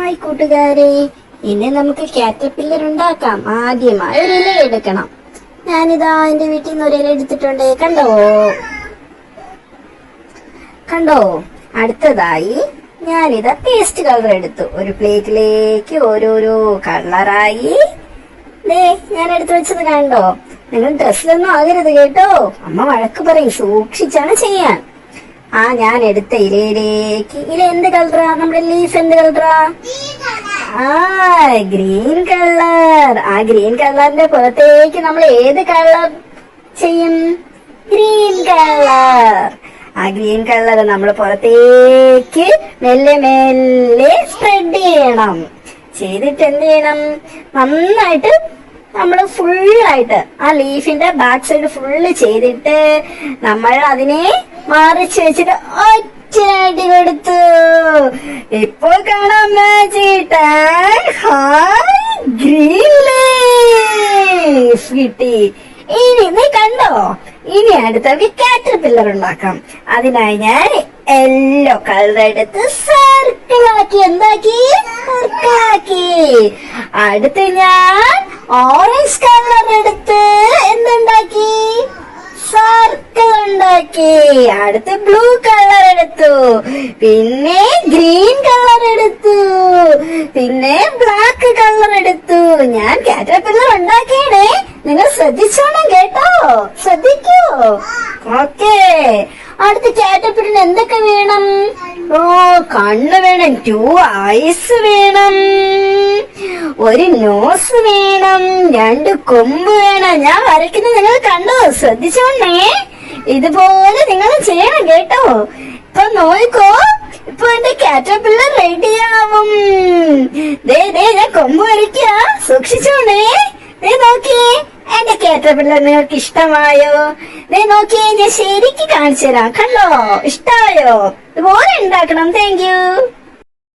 Hi കൂട്ടുകാരെ, ഇനി നമുക്ക് കാറ്റർപില്ലർ ഉണ്ടാക്കാം. ആദ്യമായി ഒരു ഇല എടുക്കണം. ഞാനിതാ എന്റെ വീട്ടിൽ നിന്ന് ഒരു ഇല എടുത്തിട്ടുണ്ട്. കണ്ടോ? അടുത്തതായി ഞാനിതാ പേസ്റ്റ് കളർ എടുത്തു. ഒരു പ്ലേറ്റിലേക്ക് ഓരോരോ കളറായി ഞാൻ എടുത്തു വെച്ചത് കണ്ടോ? നിങ്ങൾ ഡ്രസ്സിലൊന്നും ആകരുത് കേട്ടോ, അമ്മ വഴക്ക് പറയും. സൂക്ഷിച്ചാണ് ചെയ്യാൻ. ഞാൻ എടുത്ത ഇലയിലേക്ക് ഇല എന്ത് കളറാ? നമ്മുടെ ലീഫ് എന്ത് കളറാ? Green colour. ഗ്രീൻ കളറിന്റെ പുറത്തേക്ക് നമ്മൾ ഏത് കളർ ചെയ്യും? Green colour. ഗ്രീൻ കളർ നമ്മൾ പുറത്തേക്ക് മെല്ലെ മെല്ലെ സ്പ്രെഡ് ചെയ്യണം. ചെയ്തിട്ട് എന്ത് ചെയ്യണം? നന്നായിട്ട് നമ്മള് ഫുള്ളായിട്ട് ലീഫിന്റെ ബാക്ക് സൈഡ് ഫുള്ള് ചെയ്തിട്ട് നമ്മൾ അതിനെ മറിച്ച് വെച്ചിട്ട് ഒറ്റയടി കൊടുത്തു. ഇപ്പോൾ കാണാൻ മാജിക് ഗ്രീൻ ലീഫ് കിട്ടി. ഇനി നീ കണ്ടോ? ഇനി അടുത്ത കാറ്റർപില്ലർ ഉണ്ടാക്കാം. അതിനായി ഞാൻ യെല്ലോ കളർ എടുത്ത് സർക്കിളാക്കി. എന്താക്കി? സർക്കിളാക്കി. അടുത്ത് ഞാൻ ഓറഞ്ച് കളർ എടുത്ത് എന്തുണ്ടാക്കി? സർക്കിൾ ഉണ്ടാക്കി. അടുത്ത് ബ്ലൂ കളർ എടുത്തു. പിന്നെ ഗ്രീൻ കളർ എടുത്തു. പിന്നെ ബ്ലാക്ക് കളർ എടുത്തു. ഞാൻ കാറ്റർപില്ലർ ഉണ്ടാക്കിയേ. നിങ്ങൾ ശ്രദ്ധിച്ചോണം കേട്ടോ. ശ്രദ്ധിക്കൂ. ഓക്കേ. അടുത്ത കാറ്റർപില്ലറിന് എന്തൊക്കെ വേണം? കണ്ണ് വേണം, 2 ഐസ് വേണം, ഒരു നോസ് വേണം, 2 കൊമ്പ് വേണം. ഞാൻ വരയ്ക്കുന്നത് നിങ്ങൾ കണ്ടോ? ശ്രദ്ധിച്ചോണ്ടേ. ഇതുപോലെ നിങ്ങൾ ചെയ്യണം കേട്ടോ. ഇപ്പൊ നോക്കോ, ഇപ്പൊ എന്റെ കാറ്റർപില്ലർ റെഡിയാവും. ഞാൻ കൊമ്പ് വരയ്ക്ക. സൂക്ഷിച്ചോണ്ടേ. നോക്കിയേ, എന്റെ കാറ്റർപില്ലർ നിങ്ങൾക്ക് ഇഷ്ടമായോ? നോക്കിയേ, ഞാൻ ശരിക്ക് കാണിച്ചു തരാം. കണ്ടോ? ഇഷ്ടമായോ? ഇതുപോലെ ഉണ്ടാക്കണം. Thank you.